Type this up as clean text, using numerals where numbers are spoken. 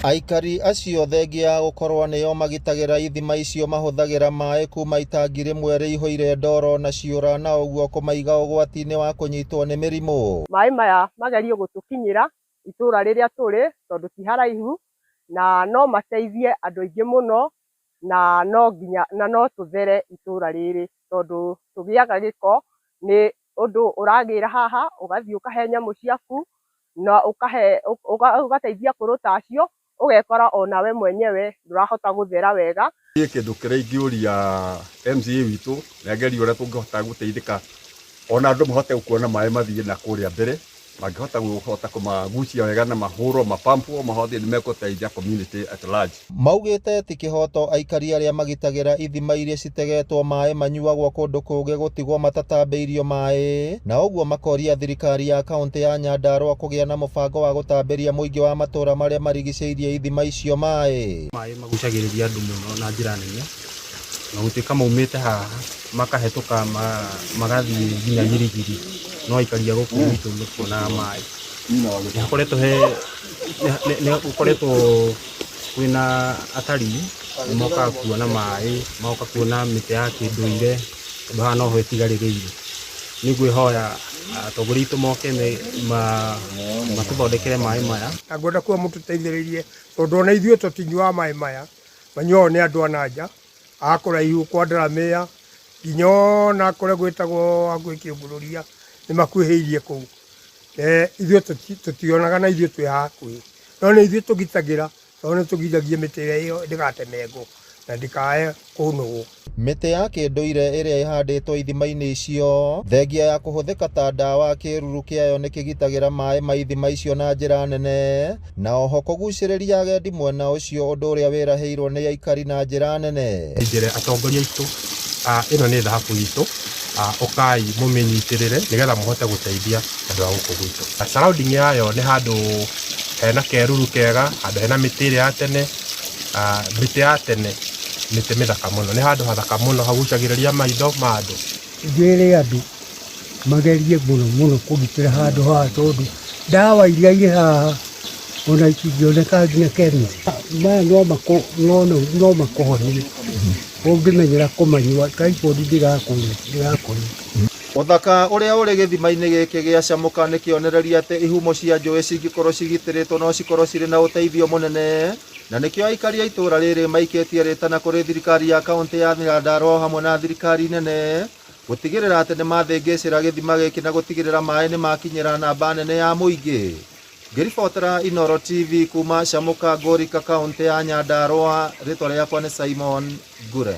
Aikari acio thengia ya gukorwo nio magitagira ithima icio mahuthagira mai kuma itangi rimwe riihũire ndoro na ciũra na ũguo kũmaiga ũgwati-inĩ wa kũnyitwo nĩ mĩrimũ. Mai maya magerio gũtũkinyĩra itũra rĩrĩa tũrĩ tondũ ti haraihu na no mateithie andũ aingĩ mũno na no tũthere itũra rĩrĩ tondũ tũgĩaga gĩko nĩ ũndũ ũragĩra haha ũgathiĩ ũkahe nyamũ ciaku na ũgateithia kũruta acio ũgekora onawe mwenyewe ndũrahota gũthera wega. Kĩndũ kĩrĩa ingĩũria MCA witũ nĩ agerie ũrĩa tũngĩhota gũteithĩka ona andũ mahote kuona maĩ mathiĩ na kũrĩa mbere, mangĩhota kũmagucia wega na mahũrwo mapampu mahote nĩ megũteithia community at large. Maugĩte ti kĩhoto aikari arĩa magitagira ithima iria citegetwo maĩ manyuagwo kũndũ kũngĩ gũtigwo matatambĩirio maĩ, na ũguo makoria thirikari ya kaunti ya Nyandarua kũgĩa na mũbango wa gũtambĩria mũingĩ wa matũra marĩa marigicĩirie ithima icio maĩ. Maĩ magucagĩrĩria andũ mũno na njĩra nene na gũtuĩka maumĩte haha makahĩtũka magathiĩ nginya Girigiri, no aikaria gũkũ gwitũ nĩkuonaga maĩ. Nĩgũkoretwo kwĩna atarii mokaga kuona maĩ, moka kuona mĩtĩ ya kĩndũire tondũ haha noho ĩtigarĩrĩire. Nĩ ngwĩhoya atongoria aitũ moke matũthondekere maĩ maya. Ngwenda kuga mũtũteithĩrĩrie tondũ ona ithuĩ tũtinyuaga maĩ maya, manyuagwo nĩ andũ a nanja a kũraihu kwa Ndaramĩya nginya ona kũrĩa gwĩtagwo hakuhĩ Kĩũngũrũria nĩ makuhĩrĩirie kũu. Ithuĩ tũtionaga na ithuĩ twĩ hakuhĩ, no nĩ ithuĩ tũgitagĩra tondũ nĩ tũgithagia mĩtĩ ĩyo ndĩgatemengwo na ndĩkae kũnũgwo. Mĩtĩ ya kĩndũire ĩrĩa ĩhandĩtwo ithima-inĩ icio thengia ya kũhũthĩka ta ndawa, kĩruru kĩayo nĩ kĩgitagĩra maĩ ma ithima icio na njĩra nene, na oho kũgucĩrĩria agendi mwena ũcio, ũndũ ũrĩa wĩrahĩirwo nĩ aikari na njĩra nene. Njĩre atongoria aitũ, ĩno nĩ thahabu itũ, ũkai mũmĩnyitĩrĩre nĩgetha mũhote gũteithia andũ a gũkũ gwitũ. Surrounding yayo nĩ handũ hena keruru kega, handũ hena mĩtĩ ĩrĩa ya tene, mĩtĩ ya tene, mĩtĩ mĩthaka mũno, nĩ handũ hathaka mũno hagucagĩrĩria maitho ma andũ. Njĩre andũ magerie mũno kũgitĩra handũ haha tondũ ndawa iria irĩ haha ona itingĩoneka nginya chemist. Maya no makũhonie ũngĩmenyera kũmanyua, typhoid ndĩgakũria. Ũthaka ũrĩa ũrĩ gĩthima-inĩ gĩkĩ gĩa Chamũka nĩ kĩonereria atĩ ihumo cia njũĩ cingĩkorwo cigitĩrĩtwo no cikorwo cirĩ na ũteithio mũnene, na nĩkĩo aikari a itũra rĩrĩ maikĩtie rĩtana kũrĩ thirikari ya kaunti ya Nyandarua hamwe na thirikari nene gũtigĩrĩra atĩ nĩ mathĩngĩcĩra gĩthima gĩkĩ na gũtigĩrĩra maĩ nĩ makinyĩra namba nene ya mũingĩ. Ngĩribotera Inooro TV kuma Chamũka, Ngũrika, kaunti ya Nyandarua, rĩtwa rĩakwa nĩ Simon Ngure.